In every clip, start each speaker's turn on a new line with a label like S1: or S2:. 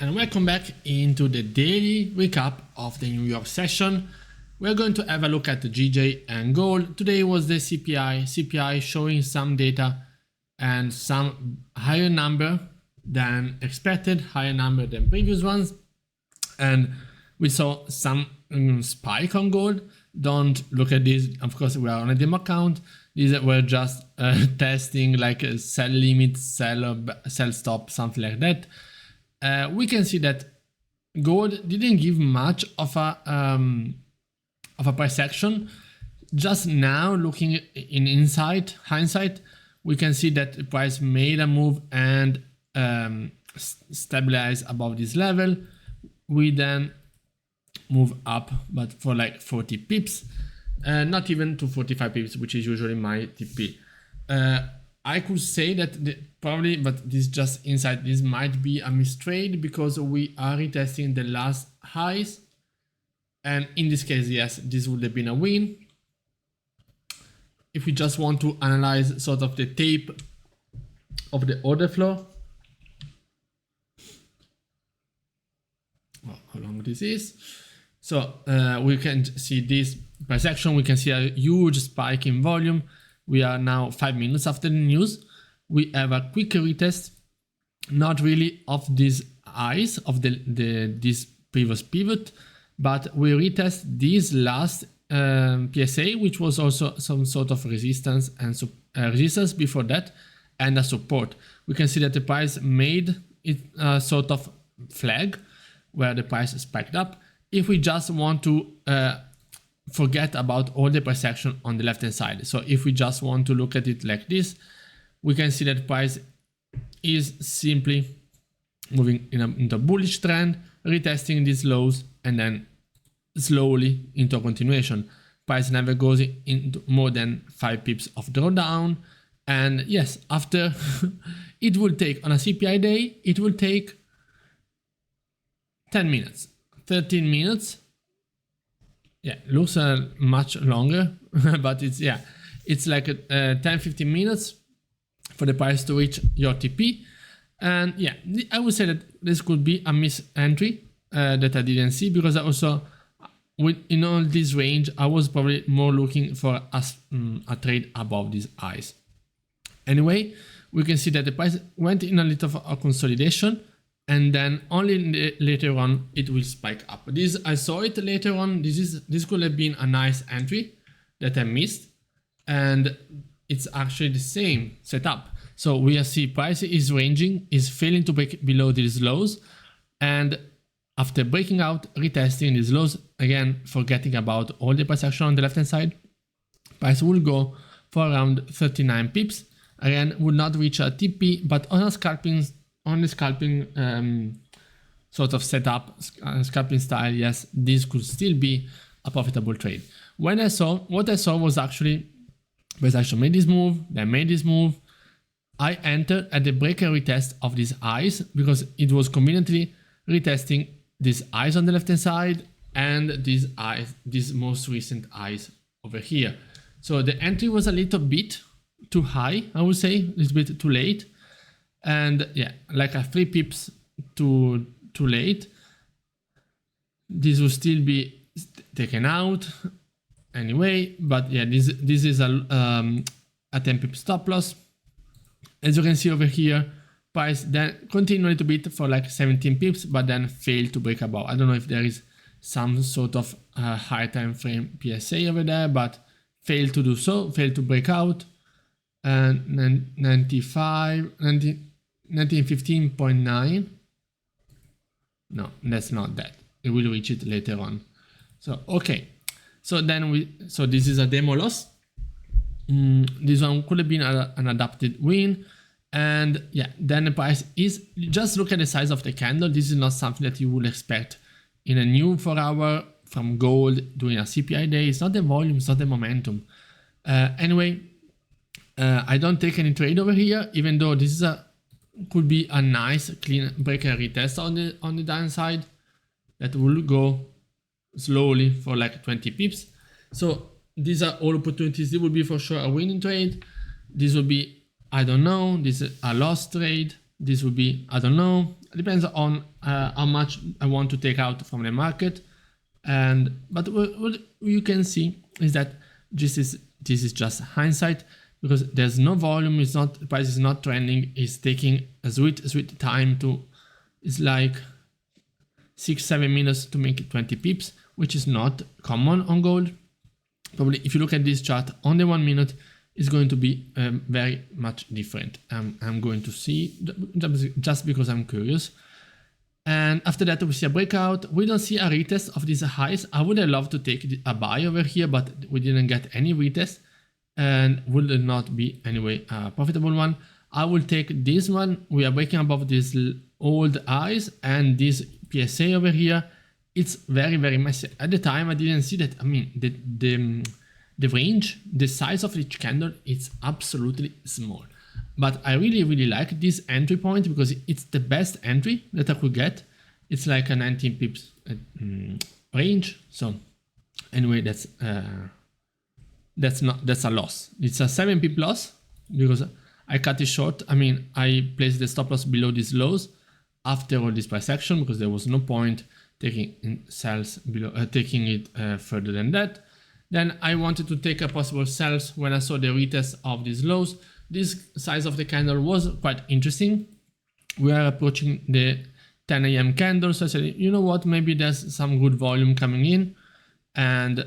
S1: And welcome back into the daily recap of the New York session. We're going to have a look at the GJ and gold. Today was the CPI showing some data and some higher number than expected, higher number than previous ones. And we saw some spike on gold. Don't look at this. Of course, we are on a demo account. These were just testing like a sell limit, sell stop, something like that. We can see that gold didn't give much of a price action. Just now, looking in hindsight, we can see that the price made a move and stabilized above this level. We then move up, but for like 40 pips, not even to 45 pips, which is usually my TP. I could say that probably, but this is just inside, this might be a mistrade because we are retesting the last highs. And in this case, yes, this would have been a win. If we just want to analyze sort of the tape of the order flow. Well, how long this is. So we can see this price action. We can see a huge spike in volume. We are now 5 minutes after the news. We have a quick retest, not really of these highs of this previous pivot, but we retest this last PSA, which was also some sort of resistance and resistance before that, and a support. We can see that the price made it a sort of flag where the price spiked up. If we just want to forget about all the price action on the left hand side. So if we just want to look at it like this, we can see that price is simply moving into a bullish trend, retesting these lows, and then slowly into a continuation. Price never goes into more than 5 pips of drawdown. And yes, after it will take, on a CPI day, it will take 10 minutes, 13 minutes. Yeah, looks much longer, but it's like 10-15 minutes for the price to reach your TP. And yeah, I would say that this could be a miss entry that I didn't see, because I also, in all this range, I was probably more looking for a trade above these highs. Anyway, we can see that the price went in a little of a consolidation, and then only later on it will spike up. This, I saw it later on. This could have been a nice entry that I missed, and it's actually the same setup. So we see price is ranging, is failing to break below these lows, and after breaking out, retesting these lows, again forgetting about all the price action on the left hand side, price will go for around 39 pips. Again, would not reach a TP, but on the scalping sort of setup, scalping style, yes, this could still be a profitable trade. What I saw was actually, price action made this move, then made this move. I entered at the break and retest of these highs because it was conveniently retesting these highs on the left hand side and these highs, these most recent highs over here. So the entry was a little bit too high, I would say, a little bit too late. And yeah, like a 3 pips too late. This will still be taken out anyway, but yeah, this is a 10 pip stop loss. As you can see over here, price then continued a little bit for like 17 pips, but then failed to break above. I don't know if there is some sort of high time frame PSA over there, but failed to do so, failed to break out. And 1915.9. No, that's not that. It will reach it later on. So okay, so this is a demo loss. This one could have been an adapted win, and yeah, then the price is, just look at the size of the candle. This is not something that you would expect in a new 4-hour from gold during a CPI day. It's not the volume, it's not the momentum. Anyway, I don't take any trade over here, even though this is could be a nice clean break and retest on the downside that will go slowly for like 20 pips. So these are all opportunities. This will be for sure a winning trade. This will be, I don't know, this is a loss trade. This will be, I don't know. depends on how much I want to take out from the market. But what you can see is that this is just hindsight, because there's no volume, the price is not trending, it's taking a sweet time to, it's like 6-7 minutes to make it 20 pips, which is not common on gold. Probably if you look at this chart on the 1 minute, it's going to be very much different. I'm going to see, just because I'm curious. And after that, we see a breakout. We don't see a retest of these highs. I would have loved to take a buy over here, but we didn't get any retest, and would not be anyway a profitable one. I will take this one. We are breaking above these old highs, and this PSA over here, it's very, very messy. At the time, I didn't see that. I mean, the range, the size of each candle, it's absolutely small. But I really, really like this entry point, because it's the best entry that I could get. It's like a 19 pips range. So anyway, that's a loss. It's a 7 pip loss, because I cut it short. I mean, I placed the stop loss below these lows after all this price action, because there was no point taking in sells below, taking it further than that. Then I wanted to take a possible sells when I saw the retest of these lows. This size of the candle was quite interesting. We are approaching the 10 a.m. candle, so I said, you know what, maybe there's some good volume coming in, and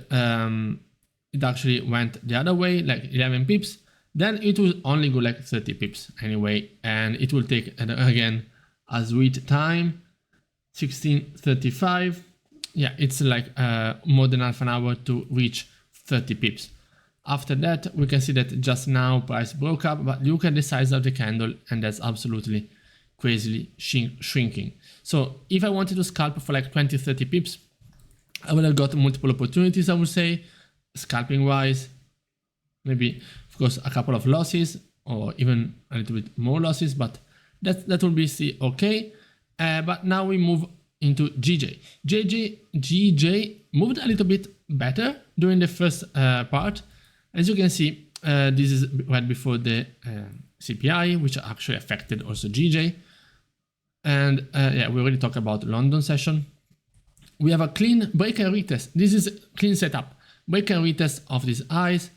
S1: it actually went the other way, like 11 pips. Then it will only go like 30 pips anyway, and it will take again a sweet time. 16:35. Yeah, it's like more than half an hour to reach 30 pips. After that, we can see that just now price broke up, but look at the size of the candle, and that's absolutely crazily shrinking. So if I wanted to scalp for like 20-30 pips, I would have got multiple opportunities, I would say, scalping wise. Maybe, of course, a couple of losses, or even a little bit more losses, but that will be okay. But now we move into GJ. GJ moved a little bit better during the first part. As you can see, this is right before the CPI, which actually affected also GJ. And yeah, we already talked about London session. We have a clean break and retest. This is a clean setup. Break and retest of these highs.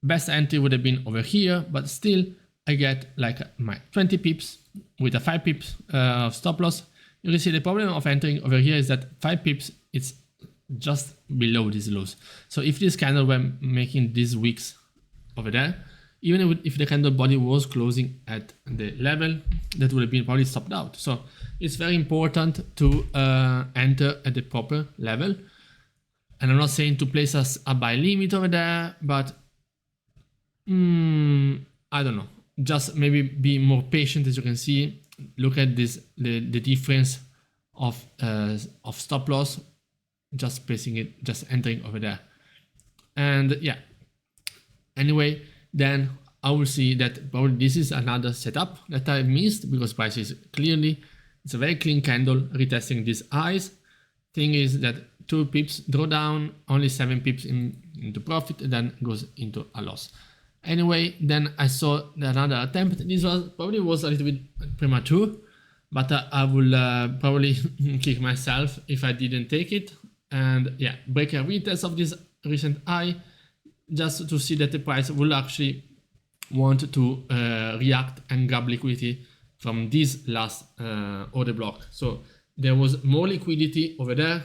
S1: Best entry would have been over here, but still I get like my 20 pips with a 5 pips of stop loss. You can see the problem of entering over here is that 5 pips, it's just below these lows. So if this candle were making these wicks over there, even if the candle body was closing at the level, that would have been probably stopped out. So it's very important to enter at the proper level. And I'm not saying to place a buy limit over there, but I don't know. Just maybe be more patient. As you can see, look at this, the difference of stop loss, just placing it, just entering over there. And yeah, anyway, then I will see that probably this is another setup that I missed, because price is clearly, it's a very clean candle retesting these highs. Thing is that 2 pips draw down, only 7 pips into profit, and then goes into a loss. Anyway, then I saw another attempt. This probably was a little bit premature, but I will probably kick myself if I didn't take it. And yeah, break a retest of this recent high, just to see that the price will actually want to react and grab liquidity from this last order block. So there was more liquidity over there.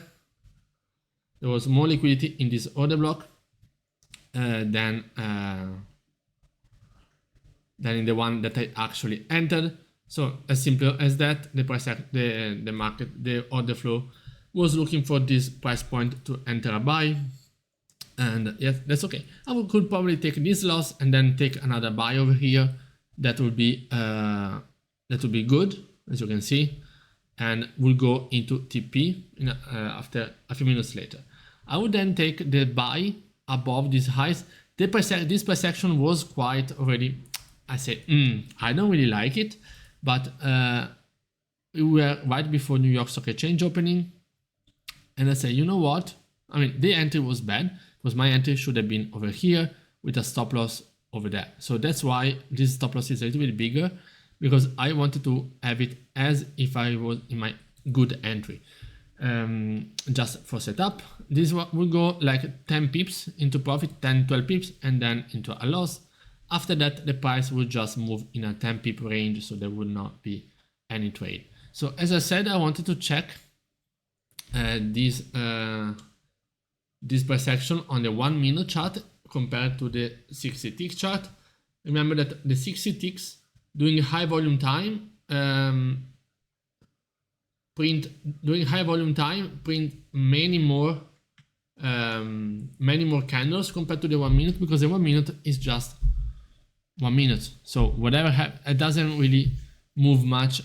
S1: There was more liquidity in this order block than in the one that I actually entered. So as simple as that, the price, the market, the order flow was looking for this price point to enter a buy. And yes, that's okay. I could probably take this loss and then take another buy over here. That would be good, as you can see, and we'll go into TP after a few minutes later. I would then take the buy above these highs. This price action was quite already, I say, I don't really like it, but we were right before New York Stock Exchange opening, and I say, you know what? I mean, the entry was bad, because my entry should have been over here with a stop loss over there. So that's why this stop loss is a little bit bigger. because I wanted to have it as if I was in my good entry. Just for setup, this one will go like 10 pips into profit, 10-12 pips, and then into a loss. After that, the price will just move in a 10 pip range, so there will not be any trade. So as I said, I wanted to check this price action on the 1 minute chart compared to the 60 tick chart. Remember that the 60 ticks during high volume time print many more candles compared to the 1 minute, because the 1 minute is just 1 minute. So whatever it doesn't really move much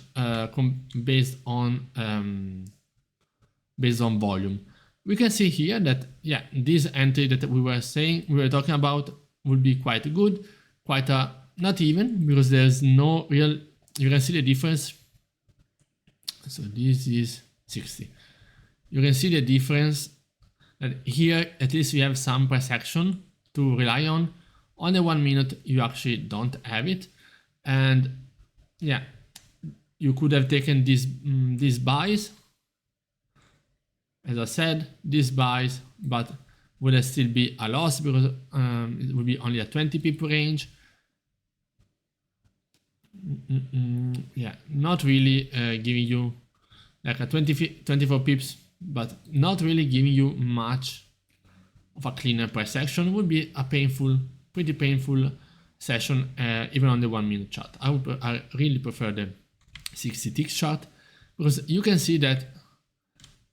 S1: based on volume. We can see here that this entry that we were talking about would be quite good, quite not even, because there's no real, you can see the difference. So this is 60. You can see the difference that here at least we have some price action to rely on. On the 1 minute you actually don't have it, and yeah, you could have taken these buys, as I said, these buys, but would it still be a loss because it would be only a 20 pip range. Yeah, not really giving you like a 24 pips, but not really giving you much of a cleaner price action. Would be a pretty painful session even on the 1 minute chart. I really prefer the 60 tick chart, because you can see that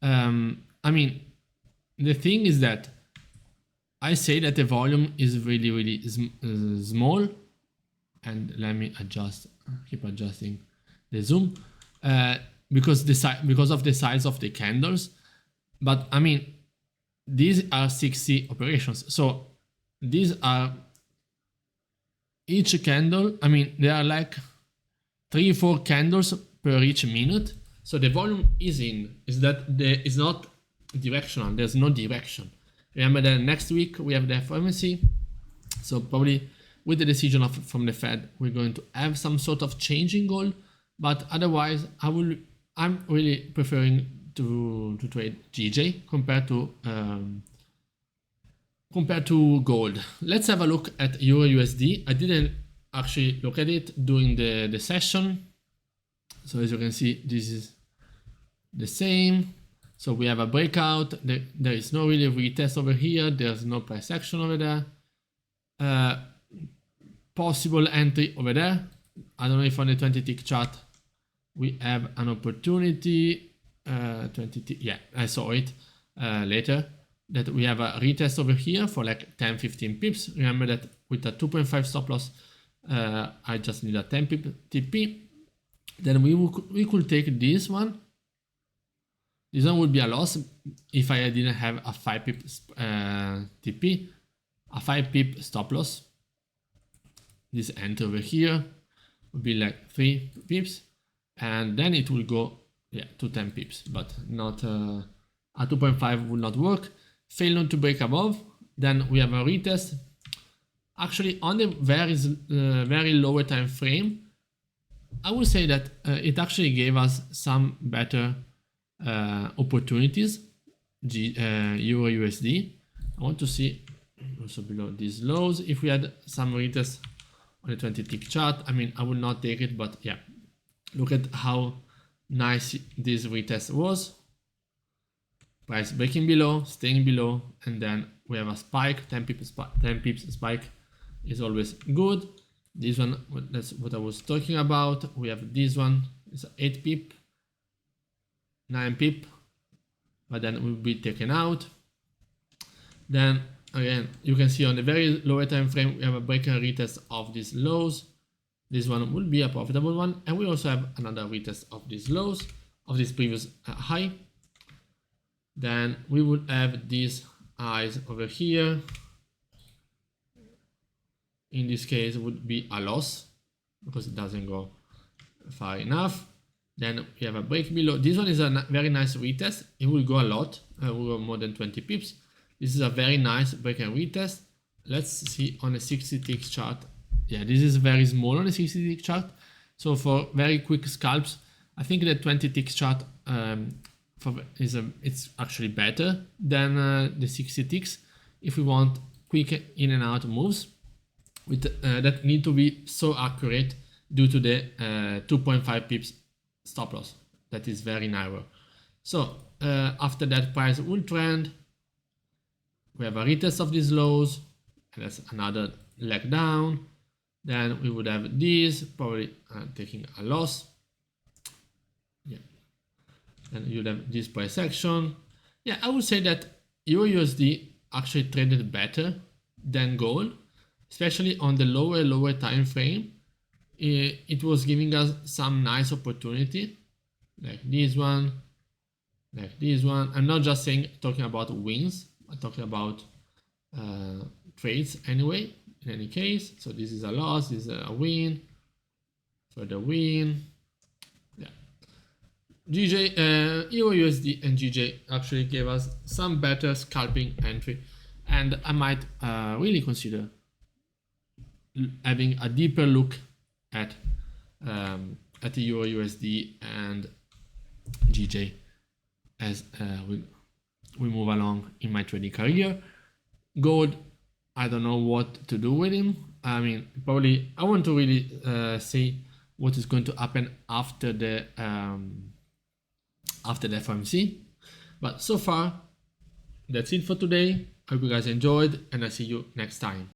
S1: I mean, the thing is that I say that the volume is really small, and let me keep adjusting the zoom because of the size of the candles. But I mean, these are 60 operations, so these are each candle. I mean, there are like 3-4 candles per each minute. So the volume is not directional. There's no direction. Remember that next week we have the FOMC, so probably with the decision from the Fed, we're going to have some sort of change in gold. But otherwise, I'm really preferring to trade GJ compared to gold. Let's have a look at EurUsd. I didn't actually look at it during the session. So as you can see, this is the same. So we have a breakout. There is no really retest over here. There's no price action over there. Possible entry over there. I don't know if on the 20 tick chart we have an opportunity. 20 tick, yeah, I saw it later, that we have a retest over here for like 10-15 pips. Remember that with a 2.5 stop loss, I just need a 10 pip TP. Then we could take this one. This one would be a loss if I didn't have a 5 pip TP, a 5 pip stop loss. This entry over here would be like 3 pips, and then it will go to 10 pips, but not a 2.5 will not work. Fail not to break above, then we have a retest. Actually, on the very lower time frame, I would say that it actually gave us some better opportunities. EurUsd. I want to see also below these lows if we had some retest on the 20 tick chart. I mean, I would not take it, but yeah, look at how nice this retest was. Price breaking below, staying below, and then we have a spike. 10 pips spike is always good. This one, that's what I was talking about. We have this one, it's 8 pip, 9 pip, but then will be taken out. Then again, you can see on the very lower time frame, we have a break and retest of these lows. This one will be a profitable one, and we also have another retest of these lows, of this previous high. Then we would have these highs over here. In this case, it would be a loss because it doesn't go far enough. Then we have a break below. This one is a very nice retest. It will go a lot, will go more than 20 pips. This is a very nice break and retest. Let's see on a 60 tick chart. Yeah, this is very small on the 60 tick chart. So for very quick scalps, I think the 20 ticks chart it's actually better than the 60 ticks if we want quick in and out moves with that need to be so accurate due to the 2.5 pips stop loss that is very narrow. So after that price will trend, we have a retest of these lows, and that's another leg down. Then we would have this, probably taking a loss. Yeah. And you'd have this price action. Yeah, I would say that EurUsd actually traded better than gold, especially on the lower time frame. It was giving us some nice opportunity, like this one, like this one. I'm not just talking about wins, I'm talking about trades anyway. In any case, so this is a loss, this is a win, further win. Yeah, EurUsd and GJ actually gave us some better scalping entry, and I might really consider having a deeper look at the EurUsd and GJ as we move along in my trading career. Gold, I don't know what to do with him. I mean, probably I want to really see what is going to happen after the FOMC. But so far, that's it for today. I hope you guys enjoyed, and I'll see you next time.